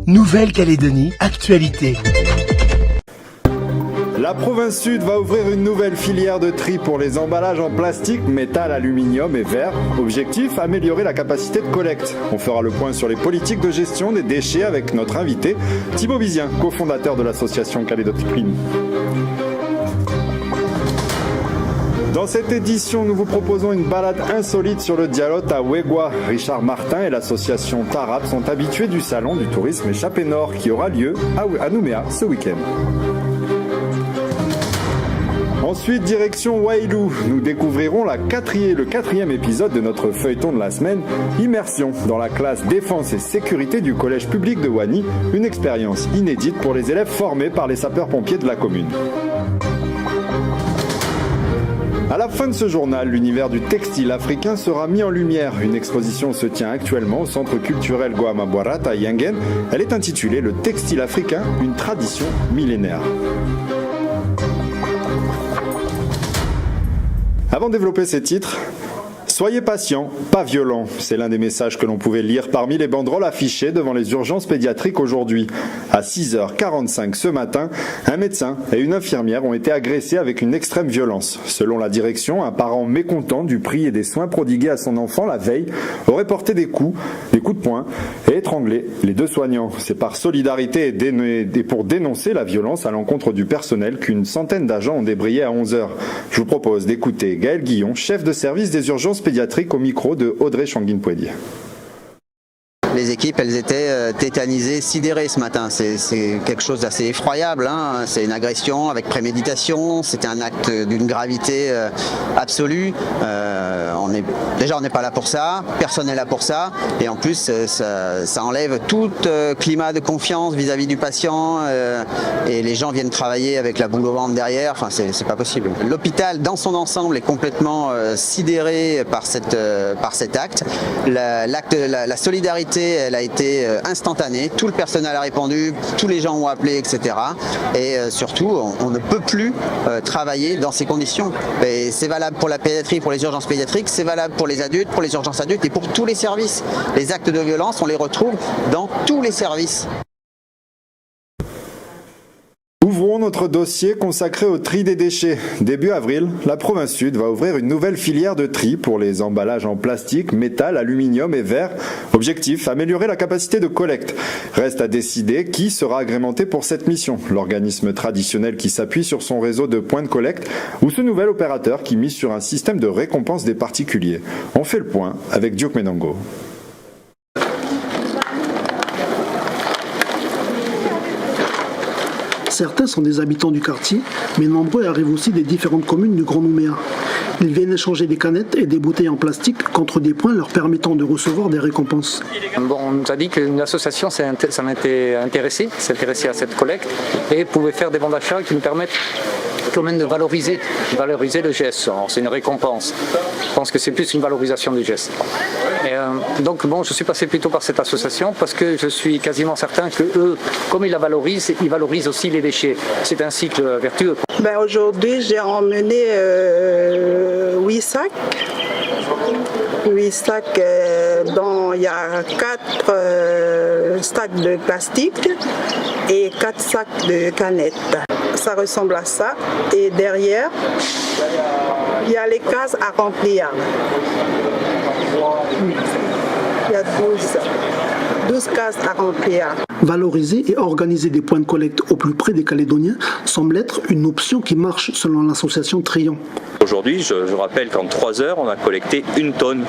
Nouvelle-Calédonie, actualité. La province sud va ouvrir une nouvelle filière de tri pour les emballages en plastique, métal, aluminium et verre. Objectif, améliorer la capacité de collecte. On fera le point sur les politiques de gestion des déchets avec notre invité, Thibaut Vizien, cofondateur de l'association Calédoclean. Dans cette édition, nous vous proposons une balade insolite sur le Dialote à Wegwa. Richard Martin et l'association Tarap sont habitués du salon du tourisme échappé nord qui aura lieu à Nouméa ce week-end. Ensuite, direction Wailou. Nous découvrirons le quatrième épisode de notre feuilleton de la semaine, Immersion dans la classe défense et sécurité du collège public de Wani, une expérience inédite pour les élèves formés par les sapeurs-pompiers de la commune. À la fin de ce journal, l'univers du textile africain sera mis en lumière. Une exposition se tient actuellement au centre culturel Goama-Boarat à Yengen. Elle est intitulée « Le textile africain, une tradition millénaire ». Avant de développer ces titres, soyez patients, pas violents. C'est l'un des messages que l'on pouvait lire parmi les banderoles affichées devant les urgences pédiatriques aujourd'hui. À 6h45 ce matin, un médecin et une infirmière ont été agressés avec une extrême violence. Selon la direction, un parent mécontent du prix et des soins prodigués à son enfant la veille aurait porté des coups de poing et étranglé les deux soignants. C'est par solidarité et pour dénoncer la violence à l'encontre du personnel qu'une centaine d'agents ont débrayé à 11h. Je vous propose d'écouter Gaël Guillon, chef de service des urgences pédiatriques au micro de Audrey Changuine-Pouedier. Les équipes, elles étaient tétanisées, sidérées ce matin. C'est quelque chose d'assez effroyable, hein. C'est une agression avec préméditation. C'était un acte d'une gravité absolue. On n'est pas là pour ça. Personne n'est là pour ça. Et en plus, ça enlève tout climat de confiance vis-à-vis du patient. Et les gens viennent travailler avec la boule au ventre derrière. Enfin, c'est pas possible. L'hôpital, dans son ensemble, est complètement sidéré par cet acte. La solidarité, elle a été instantanée, tout le personnel a répondu, tous les gens ont appelé, etc. Et surtout, on ne peut plus travailler dans ces conditions. Et c'est valable pour la pédiatrie, pour les urgences pédiatriques, c'est valable pour les adultes, pour les urgences adultes et pour tous les services. Les actes de violence, on les retrouve dans tous les services. Ouvrons notre dossier consacré au tri des déchets. Début avril, la province sud va ouvrir une nouvelle filière de tri pour les emballages en plastique, métal, aluminium et verre. Objectif, améliorer la capacité de collecte. Reste à décider qui sera agrémenté pour cette mission. L'organisme traditionnel qui s'appuie sur son réseau de points de collecte ou ce nouvel opérateur qui mise sur un système de récompense des particuliers. On fait le point avec Duke Menango. Certains sont des habitants du quartier, mais nombreux arrivent aussi des différentes communes du Grand Nouméa. Ils viennent échanger des canettes et des bouteilles en plastique contre des points leur permettant de recevoir des récompenses. Bon, on nous a dit qu'une association s'en était intéressée à cette collecte et pouvait faire des bons d'achat qui nous permettent quand même de valoriser le geste. C'est une récompense. Je pense que c'est plus une valorisation du geste. Et donc bon, je suis passé plutôt par cette association parce que je suis quasiment certain que eux, comme ils la valorisent, ils valorisent aussi les déchets. C'est un cycle vertueux. Aujourd'hui, j'ai emmené 8 sacs. 8 sacs dont il y a 4 sacs de plastique et 4 sacs de canettes. Ça ressemble à ça. Et derrière, il y a les cases à remplir. Il y a 12 cases à remplir. Valoriser et organiser des points de collecte au plus près des Calédoniens semble être une option qui marche selon l'association Trion. Aujourd'hui, je rappelle qu'en 3 heures, on a collecté 1 tonne.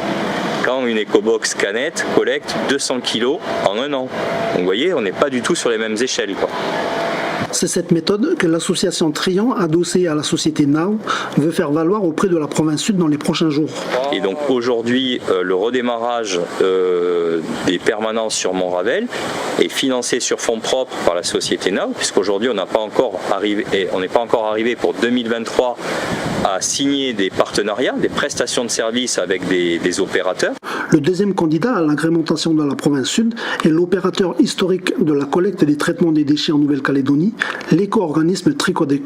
Quand une EcoBox canette collecte 200 kg en 1 an. Donc vous voyez, on n'est pas du tout sur les mêmes échelles, quoi. C'est cette méthode que l'association Trion, adossée à la société Now, veut faire valoir auprès de la province sud dans les prochains jours. Et donc aujourd'hui, le redémarrage des permanences sur Montravel est financé sur fonds propres par la société Now, puisqu'aujourd'hui on n'est pas encore arrivé pour 2023 à signer des partenariats, des prestations de services avec des opérateurs. Le deuxième candidat à l'agrémentation dans la province sud est l'opérateur historique de la collecte et des traitements des déchets en Nouvelle-Calédonie, l'éco-organisme Tricodec.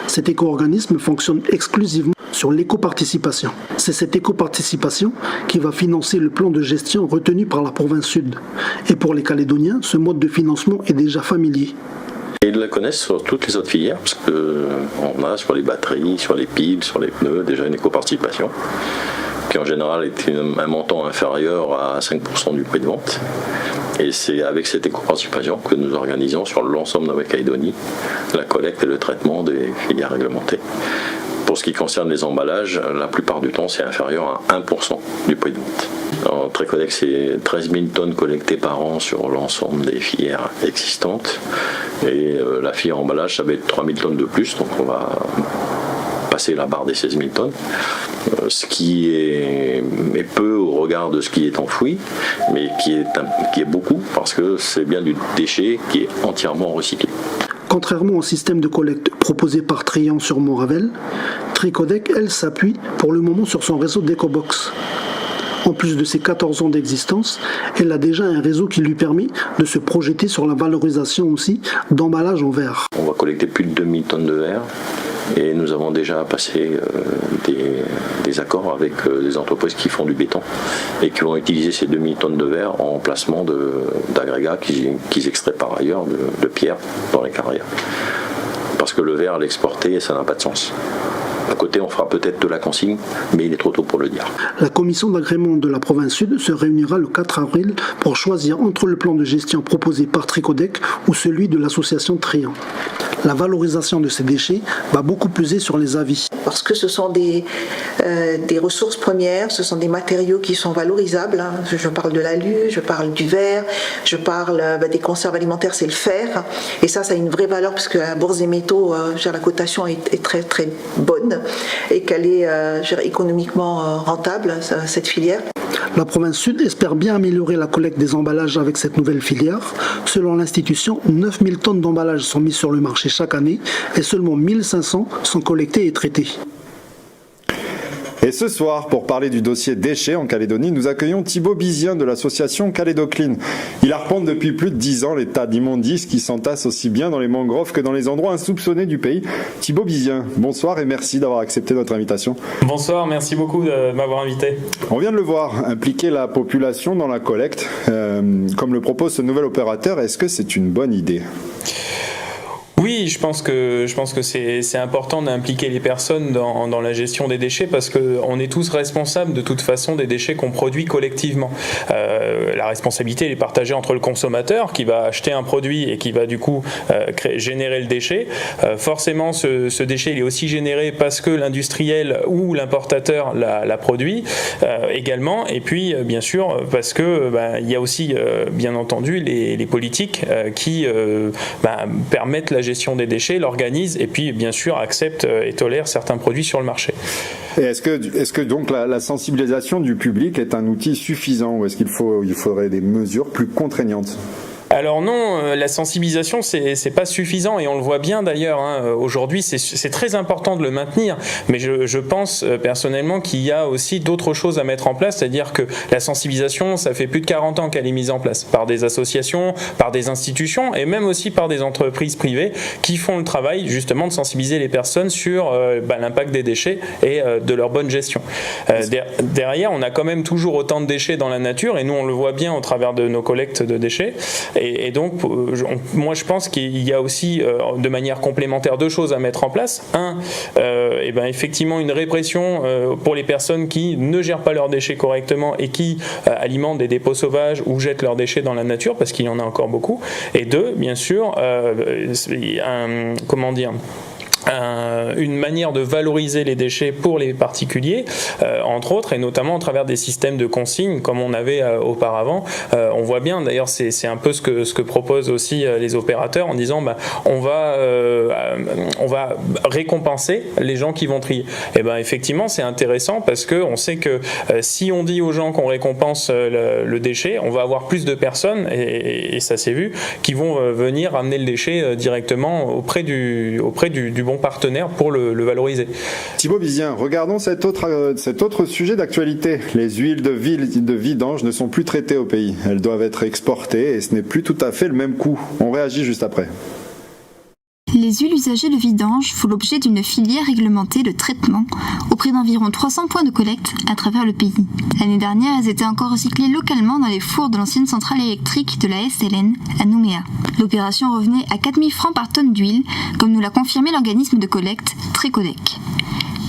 Cet éco-organisme fonctionne exclusivement sur l'éco-participation. C'est cette éco-participation qui va financer le plan de gestion retenu par la province Sud. Et pour les Calédoniens, ce mode de financement est déjà familier. Et ils la connaissent sur toutes les autres filières, parce qu'on a sur les batteries, sur les piles, sur les pneus, déjà une éco-participation, qui en général est un montant inférieur à 5% du prix de vente. Et c'est avec cette éco-participation que nous organisons sur l'ensemble de la Nouvelle-Calédonie la collecte et le traitement des filières réglementées. Pour ce qui concerne les emballages, la plupart du temps, c'est inférieur à 1% du prix de vente. En Tricodex, c'est 13 000 tonnes collectées par an sur l'ensemble des filières existantes. Et la filière emballage, ça va être 3 000 tonnes de plus, donc on va passer la barre des 16 000 tonnes, ce qui est peu au regard de ce qui est enfoui, mais qui est beaucoup, parce que c'est bien du déchet qui est entièrement recyclé. Contrairement au système de collecte proposé par Trian sur Montravel, Tricodec, elle, s'appuie pour le moment sur son réseau d'EcoBox. En plus de ses 14 ans d'existence, elle a déjà un réseau qui lui permet de se projeter sur la valorisation aussi d'emballage en verre. On va collecter plus de 2000 tonnes de verre et nous avons déjà passé des accords avec des entreprises qui font du béton et qui vont utiliser ces 2000 tonnes de verre en remplacement d'agrégats qu'ils extraient par ailleurs de pierre dans les carrières. Parce que le verre, l'exporter, ça n'a pas de sens. À côté, on fera peut-être de la consigne, mais il est trop tôt pour le dire. La commission d'agrément de la province Sud se réunira le 4 avril pour choisir entre le plan de gestion proposé par Tricodec ou celui de l'association Trian. La valorisation de ces déchets va beaucoup peser sur les avis. Parce que ce sont des ressources premières, ce sont des matériaux qui sont valorisables. Je parle de l'alu, je parle du verre, je parle des conserves alimentaires, c'est le fer. Et ça a une vraie valeur parce que la Bourse des métaux, la cotation est très très bonne et qu'elle est économiquement rentable, cette filière. La province Sud espère bien améliorer la collecte des emballages avec cette nouvelle filière. Selon l'institution, 9000 tonnes d'emballages sont mises sur le marché chaque année et seulement 1500 sont collectées et traitées. Et ce soir, pour parler du dossier déchets en Calédonie, nous accueillons Thibaut Bizien de l'association Calédocline. Il arpente depuis plus de 10 ans les tas d'immondices qui s'entassent aussi bien dans les mangroves que dans les endroits insoupçonnés du pays. Thibaut Bizien, bonsoir et merci d'avoir accepté notre invitation. Bonsoir, merci beaucoup de m'avoir invité. On vient de le voir, impliquer la population dans la collecte, comme le propose ce nouvel opérateur, est-ce que c'est une bonne idée ? Oui, je pense que c'est important d'impliquer les personnes dans la gestion des déchets parce qu'on est tous responsables de toute façon des déchets qu'on produit collectivement. La responsabilité elle est partagée entre le consommateur qui va acheter un produit et qui va du coup générer le déchet. Forcément, ce déchet il est aussi généré parce que l'industriel ou l'importateur l'a produit également. Et puis, bien sûr, parce que il y a aussi, bien entendu, les politiques qui permettent la gestion des déchets, l'organisent et puis bien sûr acceptent et tolèrent certains produits sur le marché. Et est-ce que donc la sensibilisation du public est un outil suffisant ou est-ce qu'il faudrait des mesures plus contraignantes ? Alors non, la sensibilisation c'est pas suffisant et on le voit bien d'ailleurs. Aujourd'hui, c'est très important de le maintenir, mais je pense personnellement qu'il y a aussi d'autres choses à mettre en place, c'est-à-dire que la sensibilisation, ça fait plus de 40 ans qu'elle est mise en place par des associations, par des institutions et même aussi par des entreprises privées qui font le travail justement de sensibiliser les personnes sur l'impact des déchets et de leur bonne gestion. Derrière, on a quand même toujours autant de déchets dans la nature et nous on le voit bien au travers de nos collectes de déchets. Et donc, moi je pense qu'il y a aussi de manière complémentaire deux choses à mettre en place. Effectivement une répression pour les personnes qui ne gèrent pas leurs déchets correctement et qui alimentent des dépôts sauvages ou jettent leurs déchets dans la nature, parce qu'il y en a encore beaucoup. Et deux, bien sûr, une manière de valoriser les déchets pour les particuliers, entre autres, et notamment à travers des systèmes de consigne comme on avait auparavant. On voit bien, d'ailleurs, c'est un peu ce que proposent aussi les opérateurs en disant on va récompenser les gens qui vont trier. Et effectivement, c'est intéressant parce que on sait que si on dit aux gens qu'on récompense le déchet, on va avoir plus de personnes et ça s'est vu qui vont venir amener le déchet directement auprès du bon partenaire pour le valoriser. Thibaut Bizien, regardons cet autre sujet d'actualité. Les huiles de vidange ne sont plus traitées au pays. Elles doivent être exportées et ce n'est plus tout à fait le même coût. On réagit juste après. Les huiles usagées de vidange font l'objet d'une filière réglementée de traitement auprès d'environ 300 points de collecte à travers le pays. L'année dernière, elles étaient encore recyclées localement dans les fours de l'ancienne centrale électrique de la SLN à Nouméa. L'opération revenait à 4 000 francs par tonne d'huile, comme nous l'a confirmé l'organisme de collecte Tricodec.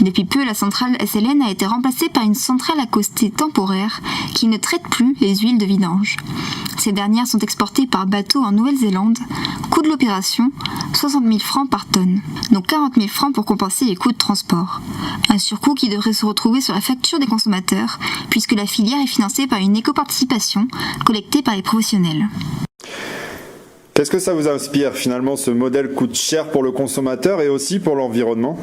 Depuis peu, la centrale SLN a été remplacée par une centrale accostée temporaire qui ne traite plus les huiles de vidange. Ces dernières sont exportées par bateau en Nouvelle-Zélande. Coût de l'opération, 60 000 francs par tonne, donc 40 000 francs pour compenser les coûts de transport. Un surcoût qui devrait se retrouver sur la facture des consommateurs, puisque la filière est financée par une éco-participation collectée par les professionnels. Qu'est-ce que ça vous inspire finalement? Ce modèle coûte cher pour le consommateur et aussi pour l'environnement?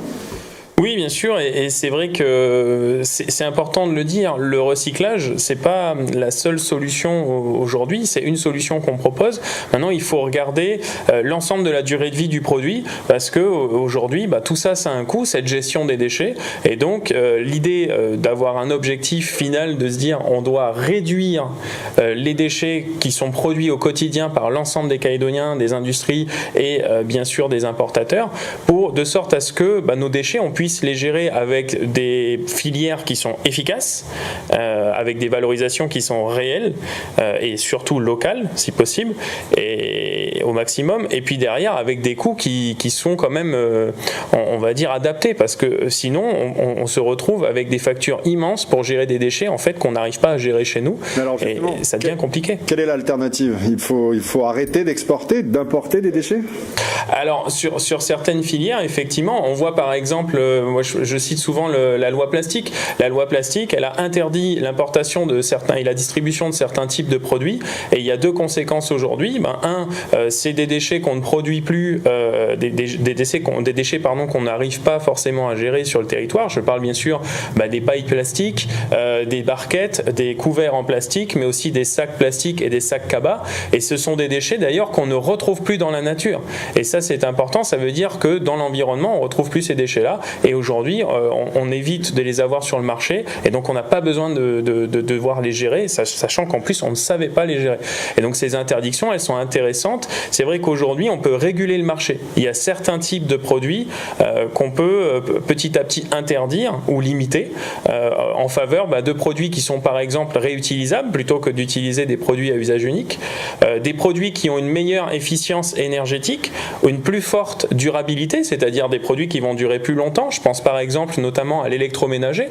Oui, bien sûr, et c'est vrai que c'est important de le dire, le recyclage, c'est pas la seule solution aujourd'hui, c'est une solution qu'on propose. Maintenant, il faut regarder l'ensemble de la durée de vie du produit, parce que aujourd'hui, tout ça, ça a un coût, cette gestion des déchets, et donc l'idée d'avoir un objectif final, de se dire on doit réduire les déchets qui sont produits au quotidien par l'ensemble des Calédoniens, des industries et bien sûr des importateurs, de sorte à ce que nos déchets, on puisse les gérer avec des filières qui sont efficaces, avec des valorisations qui sont réelles et surtout locales si possible et au maximum, et puis derrière avec des coûts qui sont quand même on va dire adaptés, parce que sinon on se retrouve avec des factures immenses pour gérer des déchets en fait qu'on n'arrive pas à gérer chez nous. Alors, et ça devient compliqué. Quelle est l'alternative? Il faut arrêter d'exporter, d'importer des déchets? Alors sur certaines filières, effectivement, on voit par exemple, moi je cite souvent la loi plastique. La loi plastique, elle a interdit l'importation de certains et la distribution de certains types de produits, et il y a deux conséquences aujourd'hui. C'est des déchets qu'on ne produit plus, des déchets qu'on n'arrive pas forcément à gérer sur le territoire. Je parle bien sûr des pailles plastiques, des barquettes, des couverts en plastique, mais aussi des sacs plastiques et des sacs cabas. Et ce sont des déchets d'ailleurs qu'on ne retrouve plus dans la nature. Et ça, c'est important. Ça veut dire que dans l'environnement, on retrouve plus ces déchets-là. Et aujourd'hui, on évite de les avoir sur le marché. Et donc, on n'a pas besoin de devoir les gérer, sachant qu'en plus, on ne savait pas les gérer. Et donc, ces interdictions, elles sont intéressantes. C'est vrai qu'aujourd'hui, on peut réguler le marché. Il y a certains types de produits qu'on peut petit à petit interdire ou limiter en faveur de produits qui sont, par exemple, réutilisables plutôt que d'utiliser des produits à usage unique. Des produits qui ont une meilleure efficience énergétique, une plus forte durabilité, c'est-à-dire des produits qui vont durer plus longtemps. Je pense par exemple notamment à l'électroménager.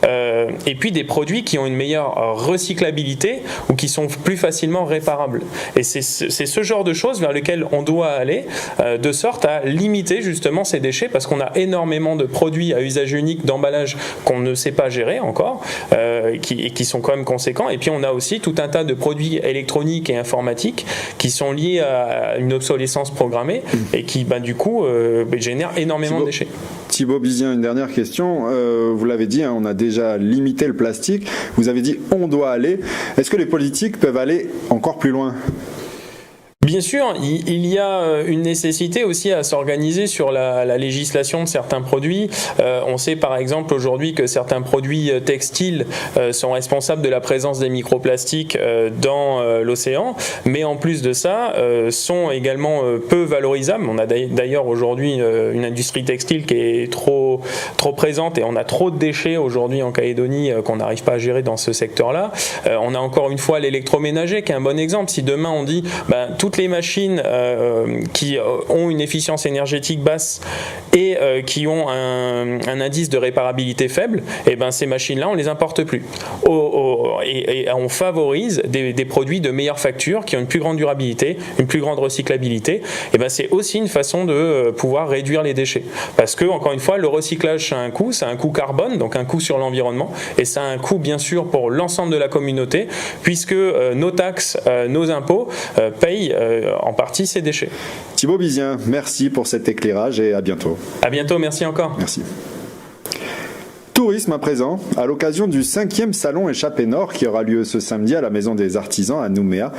Et puis des produits qui ont une meilleure recyclabilité ou qui sont plus facilement réparables. Et c'est ce genre de choses vers lesquelles on doit aller de sorte à limiter justement ces déchets, parce qu'on a énormément de produits à usage unique, d'emballage qu'on ne sait pas gérer encore, qui sont quand même conséquents. Et puis on a aussi tout un tas de produits électroniques et informatiques qui sont liés à une obsolescence programmée et qui du coup génèrent énormément de déchets. Thibaut Bizien, une dernière question. Vous l'avez dit, on a déjà limité le plastique. Vous avez dit on doit aller. Est-ce que les politiques peuvent aller encore plus loin ? Bien sûr, il y a une nécessité aussi à s'organiser sur la législation de certains produits. On sait par exemple aujourd'hui que certains produits textiles sont responsables de la présence des microplastiques dans l'océan, mais en plus de ça, sont également peu valorisables. On a d'ailleurs aujourd'hui une industrie textile qui est trop présente, et on a trop de déchets aujourd'hui en Calédonie qu'on n'arrive pas à gérer dans ce secteur-là. On a encore une fois l'électroménager qui est un bon exemple. Si demain on dit toutes les machines qui ont une efficience énergétique basse et qui ont un indice de réparabilité faible, et ces machines-là, on les importe plus. Et on favorise des produits de meilleure facture qui ont une plus grande durabilité, une plus grande recyclabilité. Et c'est aussi une façon de pouvoir réduire les déchets. Parce que, encore une fois, le recyclage, ça a un coût carbone, donc un coût sur l'environnement, et ça a un coût, bien sûr, pour l'ensemble de la communauté, puisque nos taxes, nos impôts payent en partie ces déchets. Thibaut Bizien, merci pour cet éclairage et à bientôt. À bientôt, merci encore. Merci. Tourisme à présent, à l'occasion du 5e salon Échappée Nord qui aura lieu ce samedi à la Maison des Artisans à Nouméa.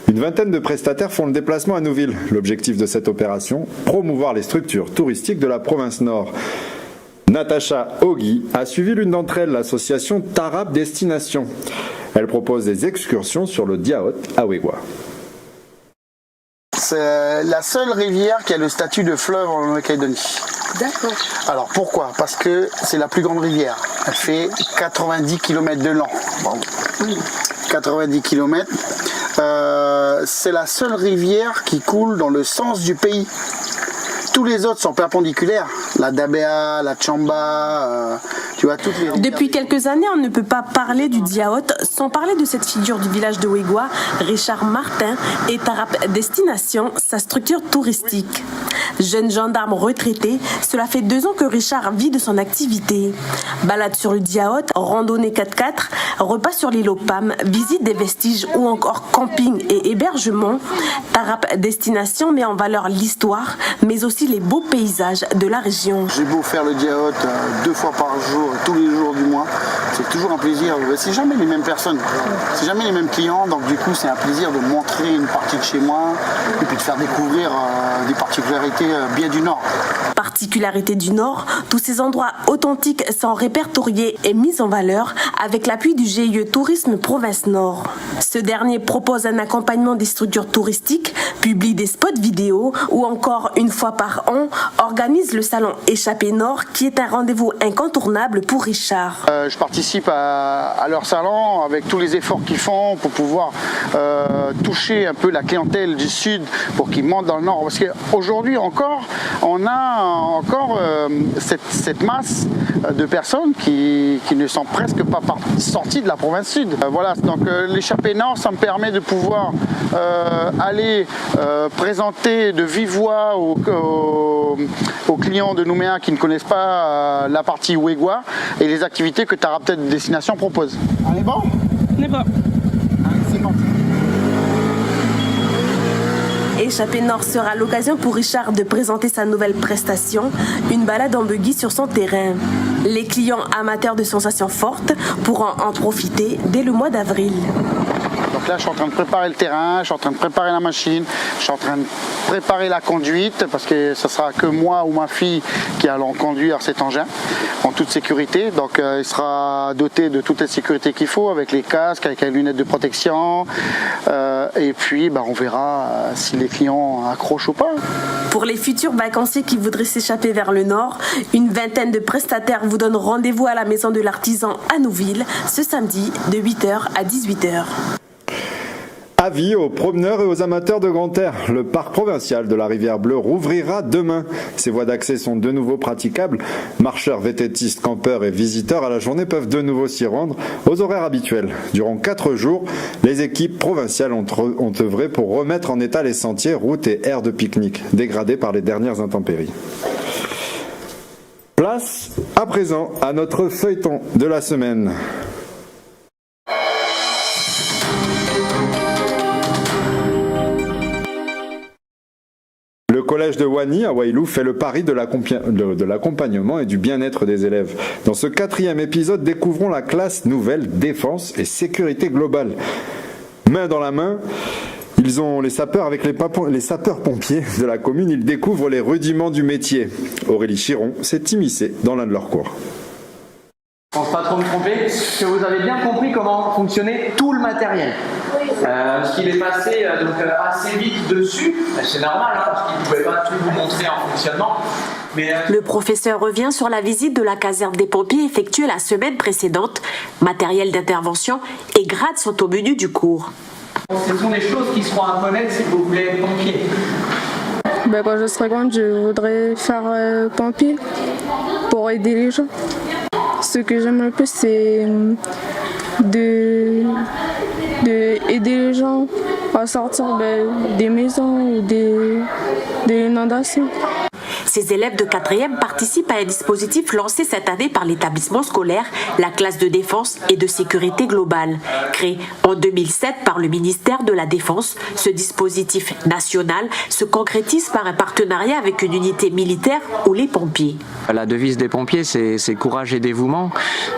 Une vingtaine de prestataires font le déplacement à Nouville. L'objectif de cette opération, promouvoir les structures touristiques de la province Nord. Natacha Ogui a suivi l'une d'entre elles, l'association Tarab Destination. Elle propose des excursions sur le Diaote à Wegwa. c'est la seule rivière qui a le statut de fleuve en Nouvelle-Calédonie. D'accord. Alors pourquoi? Parce que c'est la plus grande rivière. Elle fait 90 km de long. Bon. 90 km. C'est la seule rivière qui coule dans le sens du pays. Tous les autres sont perpendiculaires. La Dabea, la Tchamba, tu vois, toutes les rivières. Depuis quelques années, on ne peut pas parler du Diaout sans parler de cette figure du village de Wegwa, Richard Martin, et Tarap Destination, sa structure touristique. Jeune gendarme retraité, cela fait 2 ans que Richard vit de son activité. Balade sur le Diaout, randonnée 4x4, repas sur l'île aux Palmes, visite des vestiges ou encore camping et hébergement. Tarap Destination met en valeur l'histoire, mais aussi les beaux paysages de la région. J'ai beau faire le Diaout 2 fois par jour, tous les jours du mois, c'est toujours un plaisir. C'est jamais les mêmes personnes, c'est jamais les mêmes clients, donc du coup c'est un plaisir de montrer une partie de chez moi et puis de faire découvrir des particularités bien du Nord. Particularité du Nord, tous ces endroits authentiques sont répertoriés et mis en valeur avec l'appui du GIE Tourisme Province Nord. Ce dernier propose un accompagnement des structures touristiques, publie des spots vidéo ou encore une fois par an organise le salon Échappée Nord qui est un rendez-vous incontournable pour Richard. Je participe à leur salon avec tous les efforts qu'ils font pour pouvoir toucher un peu la clientèle du Sud pour qu'ils montent dans le Nord. Parce qu'aujourd'hui encore, on a encore cette masse de personnes qui ne sont presque pas sorties de la province Sud. Voilà, donc l'échappée Nord, ça me permet de pouvoir aller présenter de vive voix aux clients de Nouméa qui ne connaissent pas la partie Wegwa et les activités que Tarap Destination propose. On est bon? On est bon. C'est bon. Échappée Nord sera l'occasion pour Richard de présenter sa nouvelle prestation, une balade en buggy sur son terrain. Les clients amateurs de sensations fortes pourront en profiter dès le mois d'avril. Donc là, je suis en train de préparer le terrain, je suis en train de préparer la machine, je suis en train de préparer la conduite parce que ce sera que moi ou ma fille qui allons conduire cet engin en toute sécurité. Donc il sera doté de toutes les sécurités qu'il faut avec les casques, avec les lunettes de protection et puis on verra si les clients accrochent ou pas. Pour les futurs vacanciers qui voudraient s'échapper vers le nord, une vingtaine de prestataires vous donnent rendez-vous à la Maison de l'Artisan à Nouville ce samedi de 8h à 18h. Avis aux promeneurs et aux amateurs de grand air. Le parc provincial de la Rivière Bleue rouvrira demain. Ses voies d'accès sont de nouveau praticables. Marcheurs, vététistes, campeurs et visiteurs à la journée peuvent de nouveau s'y rendre aux horaires habituels. Durant 4 jours, les équipes provinciales ont œuvré pour remettre en état les sentiers, routes et aires de pique-nique, dégradés par les dernières intempéries. Place à présent à notre feuilleton de la semaine. Le collège de Wani à Wailou fait le pari de l'accompagnement et du bien-être des élèves. Dans ce 4e épisode, découvrons la classe nouvelle Défense et Sécurité Globale. Main dans la main, ils ont les sapeurs avec les sapeurs-pompiers de la commune, ils découvrent les rudiments du métier. Aurélie Chiron s'est immiscée dans l'un de leurs cours. Je ne pense pas trop me tromper, que vous avez bien compris comment fonctionnait tout le matériel. Ce qu'il est passé assez vite dessus, c'est normal parce qu'il ne pouvait pas tout vous montrer en fonctionnement. Mais, Le professeur revient sur la visite de la caserne des pompiers effectuée la semaine précédente. Matériel d'intervention et grades sont au menu du cours. Ce sont des choses qui seront à connaître si vous voulez être pompier. Quand je serai grande, je voudrais faire pompier pour aider les gens. Ce que j'aime le plus, c'est de aider les gens à sortir des maisons ou des inondations. Ces élèves de 4e participent à un dispositif lancé cette année par l'établissement scolaire, la classe de défense et de sécurité globale. Créé en 2007 par le ministère de la Défense, ce dispositif national se concrétise par un partenariat avec une unité militaire ou les pompiers. La devise des pompiers, c'est courage et dévouement.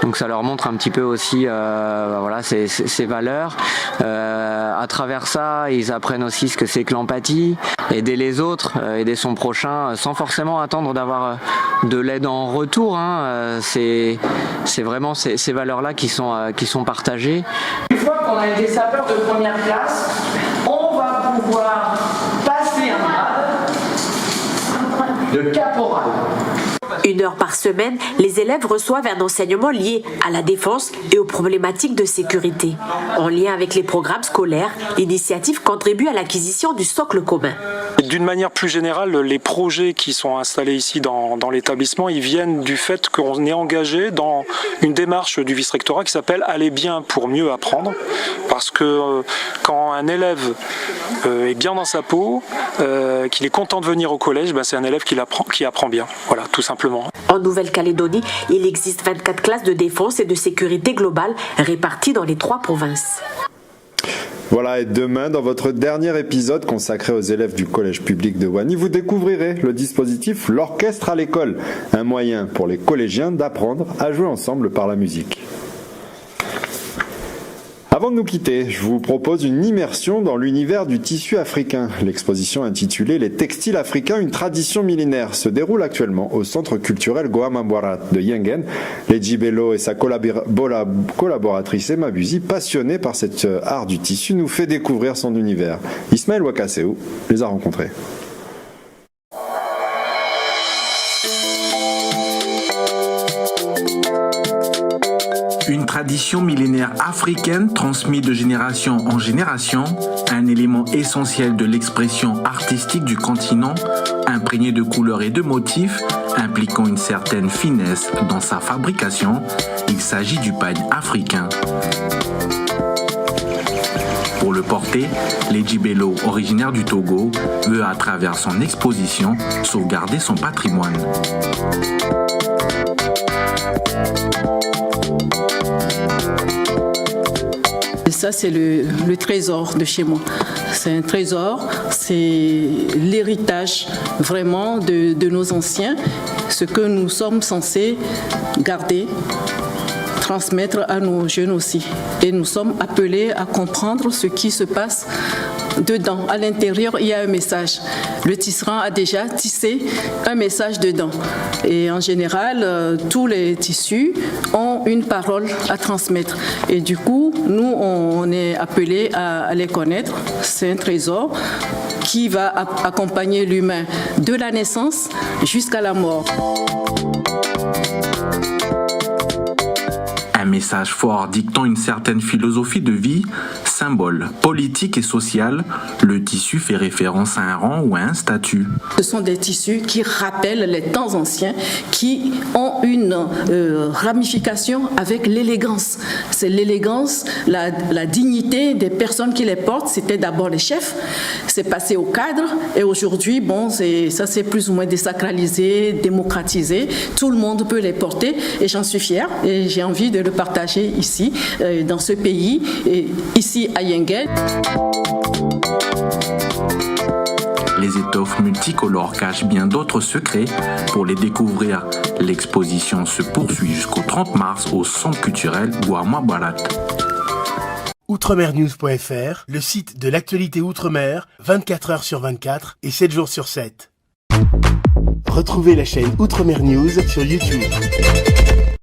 Donc ça leur montre un petit peu aussi ces valeurs. À travers ça, ils apprennent aussi ce que c'est que l'empathie, aider les autres, aider son prochain, sans forcément attendre d'avoir de l'aide en retour. C'est vraiment ces valeurs-là qui sont partagées. Une fois qu'on a été sapeur de première classe, on va pouvoir passer de caporal. 1 heure par semaine, les élèves reçoivent un enseignement lié à la défense et aux problématiques de sécurité. En lien avec les programmes scolaires, l'initiative contribue à l'acquisition du socle commun. D'une manière plus générale, les projets qui sont installés ici dans l'établissement, ils viennent du fait qu'on est engagé dans une démarche du vice-rectorat qui s'appelle « Aller bien pour mieux apprendre ». Parce que quand un élève est bien dans sa peau, qu'il est content de venir au collège, c'est un élève qui apprend bien. Voilà, tout simplement. En Nouvelle-Calédonie, il existe 24 classes de défense et de sécurité globale réparties dans les 3 provinces. Voilà, et demain, dans votre dernier épisode consacré aux élèves du collège public de Wani, vous découvrirez le dispositif L'Orchestre à l'école, un moyen pour les collégiens d'apprendre à jouer ensemble par la musique. Avant de nous quitter, je vous propose une immersion dans l'univers du tissu africain. L'exposition intitulée « Les textiles africains, une tradition millénaire » se déroule actuellement au centre culturel Goamamwarat de Yengen. Lady Bello et sa collaboratrice Emma Buzi, passionnée par cet art du tissu, nous fait découvrir son univers. Ismaël Wakaseou les a rencontrés. Une tradition millénaire africaine transmise de génération en génération, un élément essentiel de l'expression artistique du continent, imprégné de couleurs et de motifs, impliquant une certaine finesse dans sa fabrication, il s'agit du pagne africain. Pour le porter, Lady Bello, originaire du Togo, veut à travers son exposition sauvegarder son patrimoine. Ça, c'est le trésor de chez moi. C'est un trésor, c'est l'héritage vraiment de nos anciens, ce que nous sommes censés garder, transmettre à nos jeunes aussi. Et nous sommes appelés à comprendre ce qui se passe dedans. À l'intérieur, il y a un message. Le tisserand a déjà tissé un message dedans. Et en général, tous les tissus ont une parole à transmettre. Et du coup, nous, on est appelés à les connaître. C'est un trésor qui va accompagner l'humain de la naissance jusqu'à la mort. Un message fort dictant une certaine philosophie de vie, symbole politique et social, le tissu fait référence à un rang ou à un statut. Ce sont des tissus qui rappellent les temps anciens, qui ont une ramification avec l'élégance. C'est l'élégance, la dignité des personnes qui les portent. C'était d'abord les chefs, c'est passé au cadre, et aujourd'hui, ça c'est plus ou moins désacralisé, démocratisé. Tout le monde peut les porter, et j'en suis fière, et j'ai envie de le partager ici, dans ce pays, et ici à Yengen. Les étoffes multicolores cachent bien d'autres secrets. Pour les découvrir, l'exposition se poursuit jusqu'au 30 mars au Centre culturel Goamamwarat. Outremernews.fr, le site de l'actualité Outre-mer, 24 heures sur 24 et 7 jours sur 7. Retrouvez la chaîne Outremer News sur YouTube.